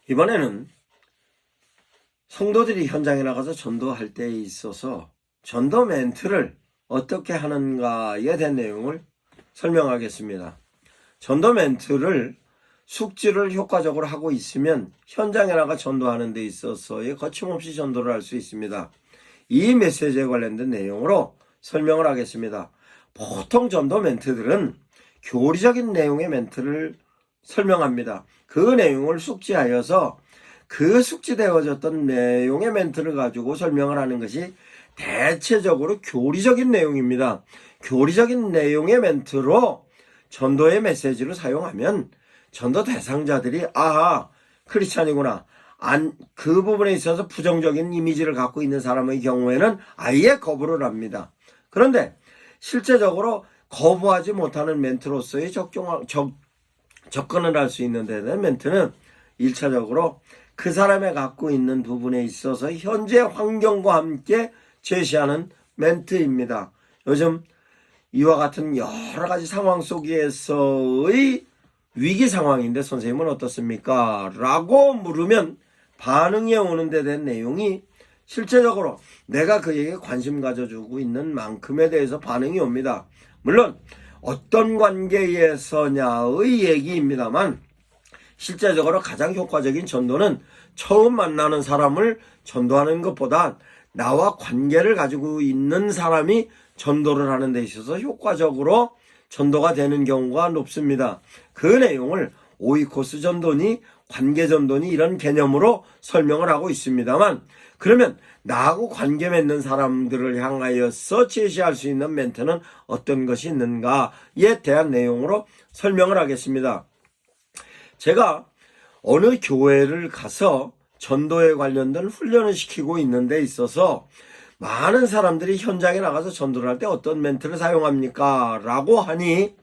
이번에는 성도들이 현장에 나가서 전도할 때에 있어서 전도 멘트를 어떻게 하는가에 대한 내용을 설명하겠습니다. 전도 멘트를 숙지를 효과적으로 하고 있으면 현장에 나가 전도하는 데 있어서의 거침없이 전도를 할 수 있습니다. 이 메시지에 관련된 내용으로 설명을 하겠습니다. 보통 전도 멘트들은 교리적인 내용의 멘트를 설명합니다. 그 내용을 숙지하여서 그 숙지되어졌던 내용의 멘트를 가지고 설명을 하는 것이 대체적으로 교리적인 내용입니다. 교리적인 내용의 멘트로 전도의 메시지를 사용하면 전도 대상자들이 아하, 크리스찬이구나, 그 부분에 있어서 부정적인 이미지를 갖고 있는 사람의 경우에는 아예 거부를 합니다. 그런데 실제적으로 거부하지 못하는 멘트로서의 접근을 할 수 있는 데 대한 멘트는 1차적으로 그 사람의 갖고 있는 부분에 있어서 현재 환경과 함께 제시하는 멘트입니다. 요즘 이와 같은 여러 가지 상황 속에서의 위기 상황인데 선생님은 어떻습니까? 라고 물으면 반응이 오는 데 대한 내용이 실제적으로 내가 그에게 관심 가져주고 있는 만큼에 대해서 반응이 옵니다. 물론 어떤 관계에서냐의 얘기입니다만 실제적으로 가장 효과적인 전도는 처음 만나는 사람을 전도하는 것보다 나와 관계를 가지고 있는 사람이 전도를 하는 데 있어서 효과적으로 전도가 되는 경우가 높습니다. 그 내용을 오이코스 전도니 관계 전도니 이런 개념으로 설명을 하고 있습니다만, 그러면 나하고 관계 맺는 사람들을 향하여서 제시할 수 있는 멘트는 어떤 것이 있는가에 대한 내용으로 설명을 하겠습니다. 제가 어느 교회를 가서 전도에 관련된 훈련을 시키고 있는 데 있어서 많은 사람들이 현장에 나가서 전도를 할 때 어떤 멘트를 사용합니까? 라고 하니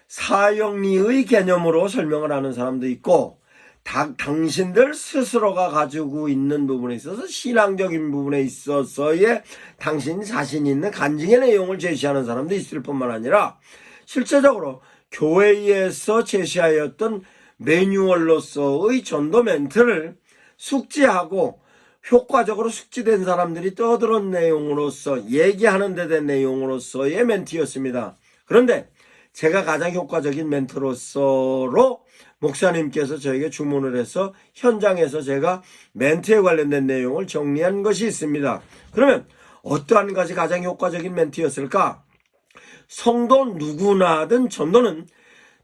사형리의 개념으로 설명을 하는 사람도 있고 당신들 스스로가 가지고 있는 부분에 있어서 신앙적인 부분에 있어서의 당신 자신 있는 간증의 내용을 제시하는 사람도 있을 뿐만 아니라 실제적으로 교회에서 제시하였던 매뉴얼로서의 전도 멘트를 숙지하고 효과적으로 숙지된 사람들이 떠들은 내용으로서 얘기하는 데 된 내용으로서의 멘트였습니다. 그런데 제가 가장 효과적인 멘트로서로 목사님께서 저에게 주문을 해서 현장에서 제가 멘트에 관련된 내용을 정리한 것이 있습니다. 그러면 어떠한 것이 가장 효과적인 멘트였을까? 성도 누구나든 전도는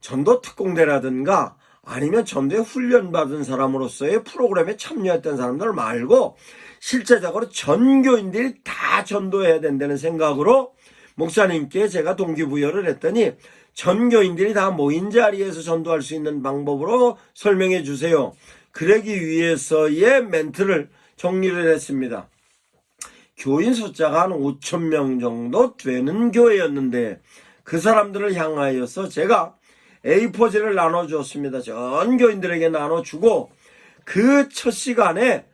전도 특공대라든가 아니면 전도에 훈련받은 사람으로서의 프로그램에 참여했던 사람들 말고 실제적으로 전교인들이 다 전도해야 된다는 생각으로 목사님께 제가 동기부여를 했더니 전교인들이 다 모인 자리에서 전도할 수 있는 방법으로 설명해 주세요. 그러기 위해서의 멘트를 정리를 했습니다. 교인 숫자가 한 5,000명 정도 되는 교회였는데 그 사람들을 향하여서 제가 A4지를 나눠주었습니다. 전 교인들에게 나눠주고 그 첫 시간에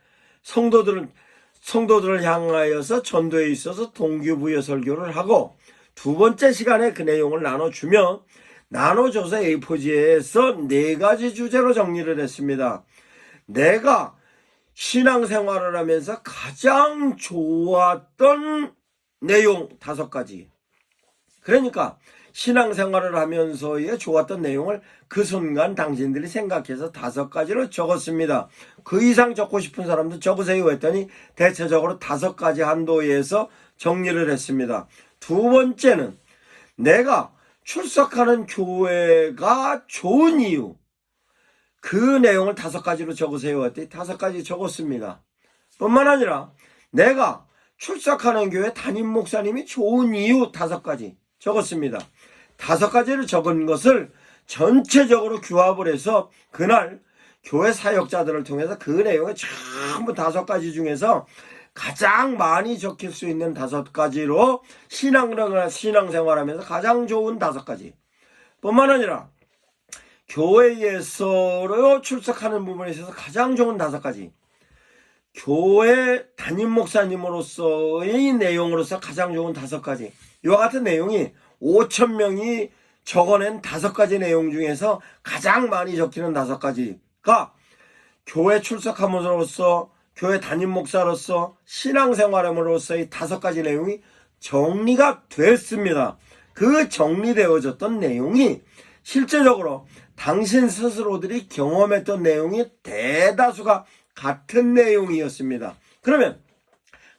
성도들을 향하여서 전도에 있어서 동기부여 설교를 하고 두 번째 시간에 그 내용을 나눠주며 나눠줘서 A4지에서 4가지 주제로 정리를 했습니다. 내가 신앙생활을 하면서 가장 좋았던 내용 5가지. 그러니까 신앙생활을 하면서의 좋았던 내용을 그 순간 당신들이 생각해서 5가지로 적었습니다. 그 이상 적고 싶은 사람도 적으세요 했더니 대체적으로 5가지 한도에서 정리를 했습니다. 두 번째는 내가 출석하는 교회가 좋은 이유, 그 내용을 5가지로 적으세요 했더니 5가지 적었습니다. 뿐만 아니라 내가 출석하는 교회 담임 목사님이 좋은 이유 5가지 적었습니다. 5가지를 적은 것을 전체적으로 규합을 해서 그날 교회 사역자들을 통해서 그 내용을 전부 5가지 중에서 가장 많이 적힐 수 있는 5가지로 신앙생활하면서 가장 좋은 5가지 뿐만 아니라 교회에서 출석하는 부분에 있어서 가장 좋은 5가지, 교회 담임 목사님으로서의 내용으로서 가장 좋은 5가지, 이와 같은 내용이 5,000명이 적어낸 5가지 내용 중에서 가장 많이 적히는 5가지가 교회 출석함으로써, 교회 담임 목사로서, 신앙생활함으로써의 5가지 내용이 정리가 됐습니다. 그 정리되어졌던 내용이 실제적으로 당신 스스로들이 경험했던 내용이 대다수가 같은 내용이었습니다. 그러면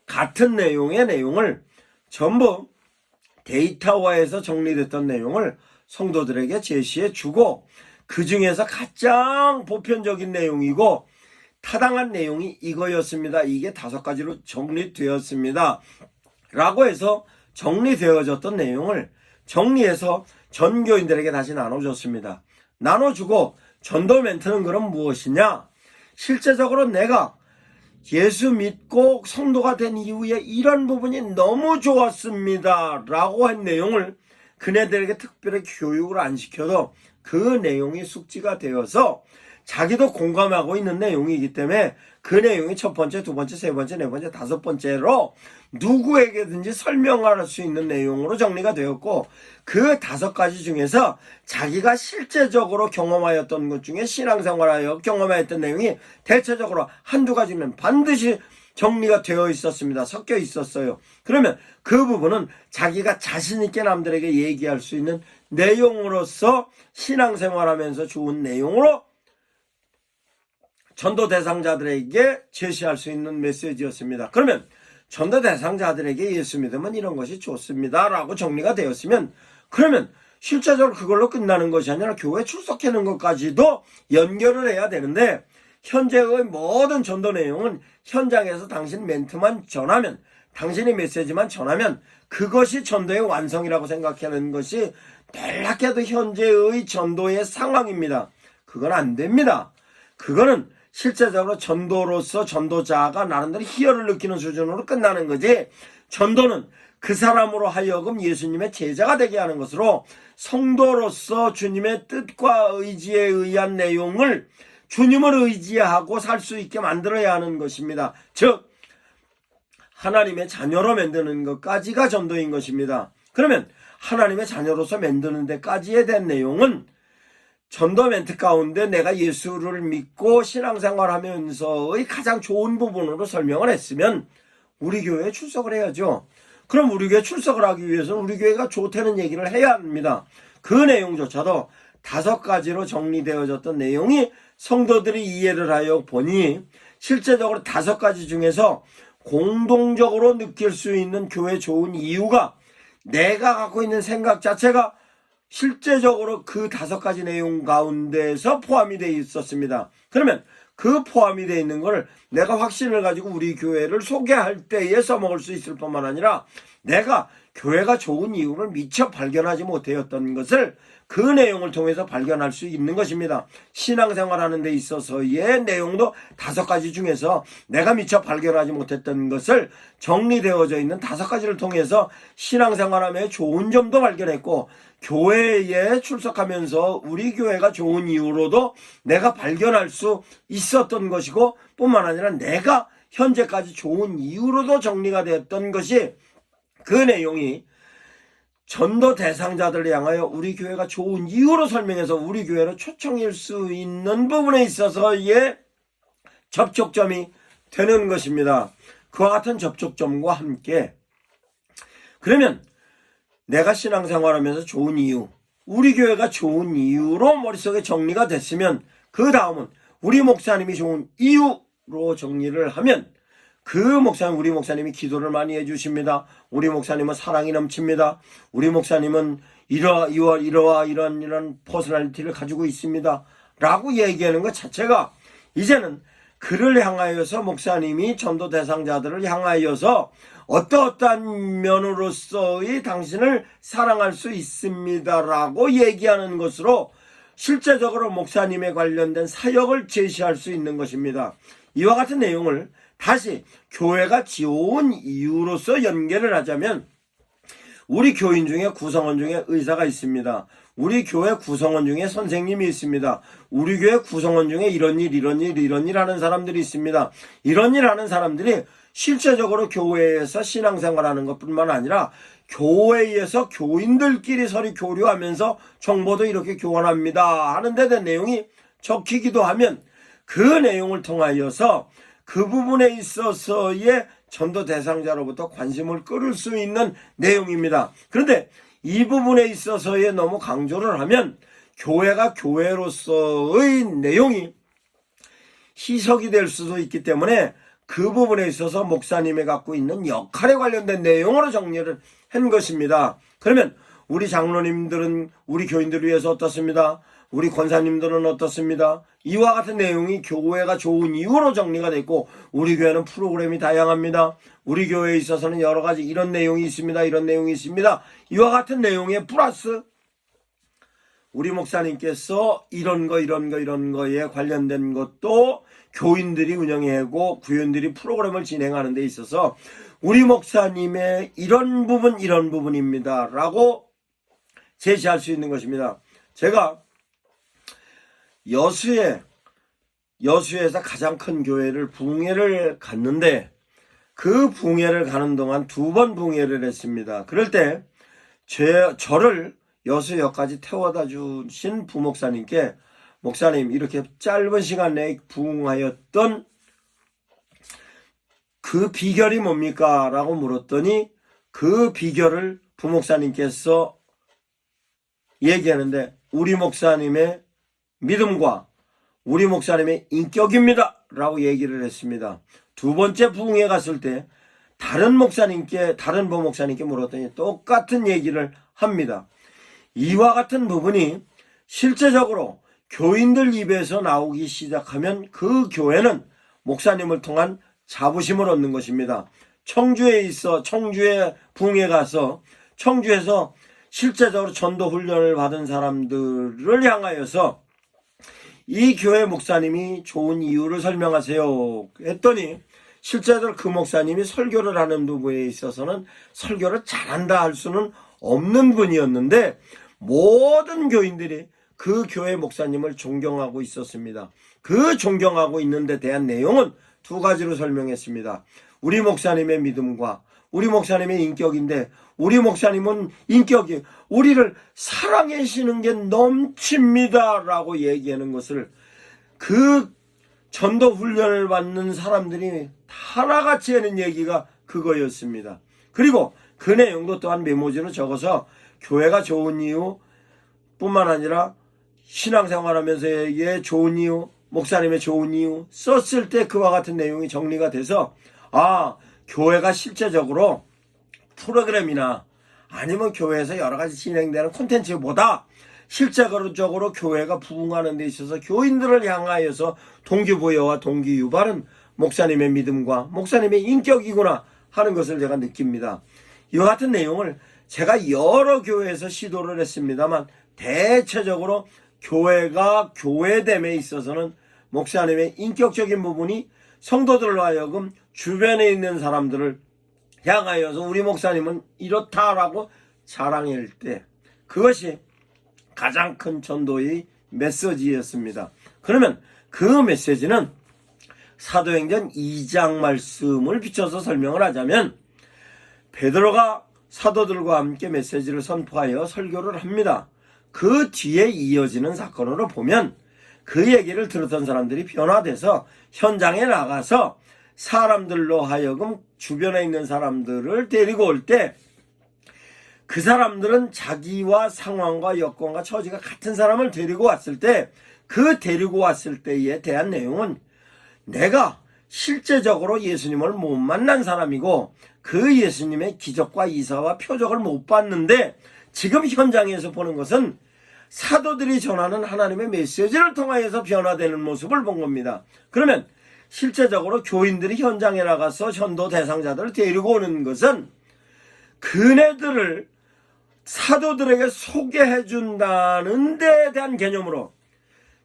같은 내용의 내용을 전부 데이터화해서 정리됐던 내용을 성도들에게 제시해 주고, 그 중에서 가장 보편적인 내용이고 타당한 내용이 이거였습니다. 이게 5가지로 정리되었습니다. 라고 해서 정리되어졌던 내용을 정리해서 전교인들에게 다시 나눠줬습니다. 나눠주고, 전도 멘트는 그럼 무엇이냐? 실제적으로 내가 예수 믿고 성도가 된 이후에 이런 부분이 너무 좋았습니다 라고 한 내용을 그네들에게 특별히 교육을 안 시켜도 그 내용이 숙지가 되어서 자기도 공감하고 있는 내용이기 때문에 그 내용이 1번째, 2번째, 3번째, 4번째, 5번째로 누구에게든지 설명할 수 있는 내용으로 정리가 되었고, 그 5가지 중에서 자기가 실제적으로 경험하였던 것 중에 신앙생활하여 경험하였던 내용이 대체적으로 1-2가지는 반드시 정리가 되어 있었습니다. 섞여 있었어요. 그러면 그 부분은 자기가 자신 있게 남들에게 얘기할 수 있는 내용으로서 신앙생활하면서 좋은 내용으로 전도 대상자들에게 제시할 수 있는 메시지였습니다. 그러면 전도 대상자들에게 예수 믿으면 이런 것이 좋습니다 라고 정리가 되었으면, 그러면 실제적으로 그걸로 끝나는 것이 아니라 교회 출석하는 것까지도 연결을 해야 되는데, 현재의 모든 전도 내용은 현장에서 당신 멘트만 전하면, 당신의 메시지만 전하면 그것이 전도의 완성이라고 생각하는 것이 놀랍게도 현재의 전도의 상황입니다. 그건 안 됩니다. 그거는 실제적으로 전도로서 전도자가 나름대로 희열을 느끼는 수준으로 끝나는 거지, 전도는 그 사람으로 하여금 예수님의 제자가 되게 하는 것으로 성도로서 주님의 뜻과 의지에 의한 내용을 주님을 의지하고 살 수 있게 만들어야 하는 것입니다. 즉 하나님의 자녀로 만드는 것까지가 전도인 것입니다. 그러면 하나님의 자녀로서 만드는 데까지에 대한 내용은 전도 멘트 가운데 내가 예수를 믿고 신앙생활하면서의 가장 좋은 부분으로 설명을 했으면 우리 교회에 출석을 해야죠. 그럼 우리 교회에 출석을 하기 위해서는 우리 교회가 좋다는 얘기를 해야 합니다. 그 내용조차도 5가지로 정리되어졌던 내용이 성도들이 이해를 하여 보니 실제적으로 5가지 중에서 공동적으로 느낄 수 있는 교회 좋은 이유가 내가 갖고 있는 생각 자체가 실제적으로 그 5가지 내용 가운데서 포함이 되어 있었습니다. 그러면 그 포함이 되어 있는 걸 내가 확신을 가지고 우리 교회를 소개할 때에 써먹을 수 있을 뿐만 아니라 내가 교회가 좋은 이유를 미처 발견하지 못했던 것을 그 내용을 통해서 발견할 수 있는 것입니다. 신앙생활하는 데 있어서의 내용도 5가지 중에서 내가 미처 발견하지 못했던 것을 정리되어져 있는 5가지를 통해서 신앙생활함의 좋은 점도 발견했고, 교회에 출석하면서 우리 교회가 좋은 이유로도 내가 발견할 수 있었던 것이고, 뿐만 아니라 내가 현재까지 좋은 이유로도 정리가 되었던 것이, 그 내용이 전도 대상자들을 향하여 우리 교회가 좋은 이유로 설명해서 우리 교회로 초청일 수 있는 부분에 있어서의 접촉점이 되는 것입니다. 그와 같은 접촉점과 함께, 그러면 내가 신앙생활하면서 좋은 이유, 우리 교회가 좋은 이유로 머릿속에 정리가 됐으면 그 다음은 우리 목사님이 좋은 이유로 정리를 하면, 그 목사님, 우리 목사님이 기도를 많이 해주십니다. 우리 목사님은 사랑이 넘칩니다. 우리 목사님은 이런 퍼스널리티를 가지고 있습니다 라고 얘기하는 것 자체가 이제는 그를 향하여서 목사님이 전도 대상자들을 향하여서 어떠한 면으로서의 당신을 사랑할 수 있습니다 라고 얘기하는 것으로 실제적으로 목사님에 관련된 사역을 제시할 수 있는 것입니다. 이와 같은 내용을 다시 교회가 좋은 이유로서 연결을 하자면, 우리 교인 중에 구성원 중에 의사가 있습니다. 우리 교회 구성원 중에 선생님이 있습니다. 우리 교회 구성원 중에 이런 일 하는 사람들이 있습니다. 이런 일 하는 사람들이 실제적으로 교회에서 신앙생활하는 것뿐만 아니라 교회에서 교인들끼리 서로 교류하면서 정보도 이렇게 교환합니다 하는 데 대한 내용이 적히기도 하면, 그 내용을 통하여서 그 부분에 있어서의 전도 대상자로부터 관심을 끌을 수 있는 내용입니다. 그런데 이 부분에 있어서의 너무 강조를 하면 교회가 교회로서의 내용이 희석이 될 수도 있기 때문에 그 부분에 있어서 목사님이 갖고 있는 역할에 관련된 내용으로 정리를 한 것입니다. 그러면 우리 장로님들은 우리 교인들을 위해서 어떻습니다? 우리 권사님들은 어떻습니다? 이와 같은 내용이 교회가 좋은 이유로 정리가 됐고, 우리 교회는 프로그램이 다양합니다. 우리 교회에 있어서는 여러 가지 이런 내용이 있습니다. 이런 내용이 있습니다. 이와 같은 내용에 플러스 우리 목사님께서 이런 거에 관련된 것도 교인들이 운영하고 구인들이 프로그램을 진행하는 데 있어서 우리 목사님의 이런 부분입니다 라고 제시할 수 있는 것입니다. 제가 여수에서 가장 큰 교회를 붕회를 갔는데, 그 붕회를 가는 동안 2번 붕회를 했습니다. 그럴 때 저를 여수역까지 태워다 주신 부목사님께, 목사님 이렇게 짧은 시간 내에 부흥하였던 그 비결이 뭡니까? 라고 물었더니 그 비결을 부목사님께서 얘기하는데, 우리 목사님의 믿음과 우리 목사님의 인격입니다 라고 얘기를 했습니다. 2번째 부흥회 갔을 때 다른 부목사님께 물었더니 똑같은 얘기를 합니다. 이와 같은 부분이 실제적으로 교인들 입에서 나오기 시작하면 그 교회는 목사님을 통한 자부심을 얻는 것입니다. 청주에 부흥회 가서 청주에서 실제적으로 전도 훈련을 받은 사람들을 향하여서 이 교회 목사님이 좋은 이유를 설명하세요 했더니, 실제적으로 그 목사님이 설교를 하는 부분에 있어서는 설교를 잘한다 할 수는 없는 분이었는데, 모든 교인들이 그 교회 목사님을 존경하고 있었습니다. 그 존경하고 있는 데 대한 내용은 2가지로 설명했습니다. 우리 목사님의 믿음과 우리 목사님의 인격인데, 우리 목사님은 인격이 우리를 사랑하시는 게 넘칩니다 라고 얘기하는 것을 그 전도 훈련을 받는 사람들이 하나같이 하는 얘기가 그거였습니다. 그리고 그 내용도 또한 메모지로 적어서 교회가 좋은 이유 뿐만 아니라 신앙생활하면서의 좋은 이유, 목사님의 좋은 이유 썼을 때 그와 같은 내용이 정리가 돼서, 교회가 실제적으로 프로그램이나 아니면 교회에서 여러 가지 진행되는 콘텐츠보다 실제적으로 교회가 부흥하는 데 있어서 교인들을 향하여서 동기부여와 동기유발은 목사님의 믿음과 목사님의 인격이구나 하는 것을 제가 느낍니다. 이와 같은 내용을 제가 여러 교회에서 시도를 했습니다만, 대체적으로 교회가 교회됨에 있어서는 목사님의 인격적인 부분이 성도들로 하여금 주변에 있는 사람들을 향하여서 우리 목사님은 이렇다라고 자랑할 때, 그것이 가장 큰 전도의 메시지였습니다. 그러면 그 메시지는 사도행전 2장 말씀을 비춰서 설명을 하자면, 베드로가 사도들과 함께 메시지를 선포하여 설교를 합니다. 그 뒤에 이어지는 사건으로 보면 그 얘기를 들었던 사람들이 변화돼서 현장에 나가서 사람들로 하여금 주변에 있는 사람들을 데리고 올 때, 그 사람들은 자기와 상황과 여건과 처지가 같은 사람을 데리고 왔을 때, 그 데리고 왔을 때에 대한 내용은 내가 실제적으로 예수님을 못 만난 사람이고 그 예수님의 기적과 이사와 표적을 못 봤는데, 지금 현장에서 보는 것은 사도들이 전하는 하나님의 메시지를 통하여서 변화되는 모습을 본 겁니다. 그러면 실제적으로 교인들이 현장에 나가서 전도 대상자들을 데리고 오는 것은 그네들을 사도들에게 소개해 준다는 데에 대한 개념으로,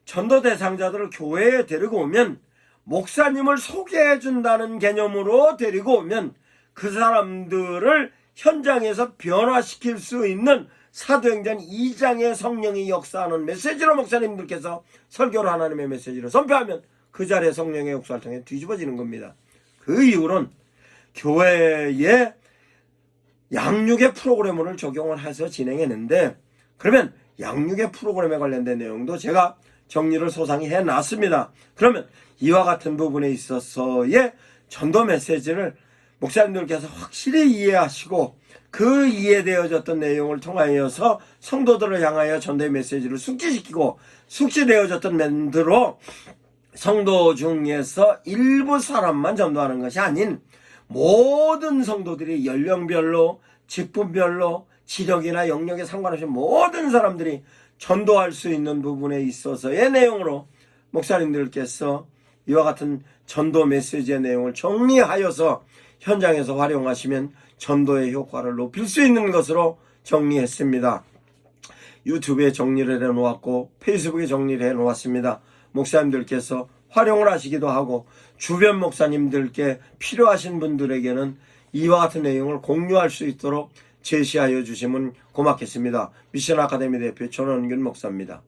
전도 대상자들을 교회에 데리고 오면 목사님을 소개해 준다는 개념으로 데리고 오면 그 사람들을 현장에서 변화시킬 수 있는 사도행전 2장의 성령이 역사하는 메시지로 목사님들께서 설교를 하나님의 메시지로 선포하면 그 자리에 성령의 역사를 통해 뒤집어지는 겁니다. 그 이후로는 교회에 양육의 프로그램을 적용을 해서 진행했는데, 그러면 양육의 프로그램에 관련된 내용도 제가 정리를 소상히 해놨습니다. 그러면 이와 같은 부분에 있어서의 전도 메시지를 목사님들께서 확실히 이해하시고 그 이해되어졌던 내용을 통하여서 성도들을 향하여 전도의 메시지를 숙지시키고 숙지되어졌던 멘트로 성도 중에서 일부 사람만 전도하는 것이 아닌 모든 성도들이 연령별로 직분별로 지력이나 영역에 상관없이 모든 사람들이 전도할 수 있는 부분에 있어서의 내용으로 목사님들께서 이와 같은 전도 메시지의 내용을 정리하여서 현장에서 활용하시면 전도의 효과를 높일 수 있는 것으로 정리했습니다. 유튜브에 정리를 해놓았고 페이스북에 정리를 해놓았습니다. 목사님들께서 활용을 하시기도 하고 주변 목사님들께 필요하신 분들에게는 이와 같은 내용을 공유할 수 있도록 제시하여 주시면 고맙겠습니다. 미션 아카데미 대표 전원균 목사입니다.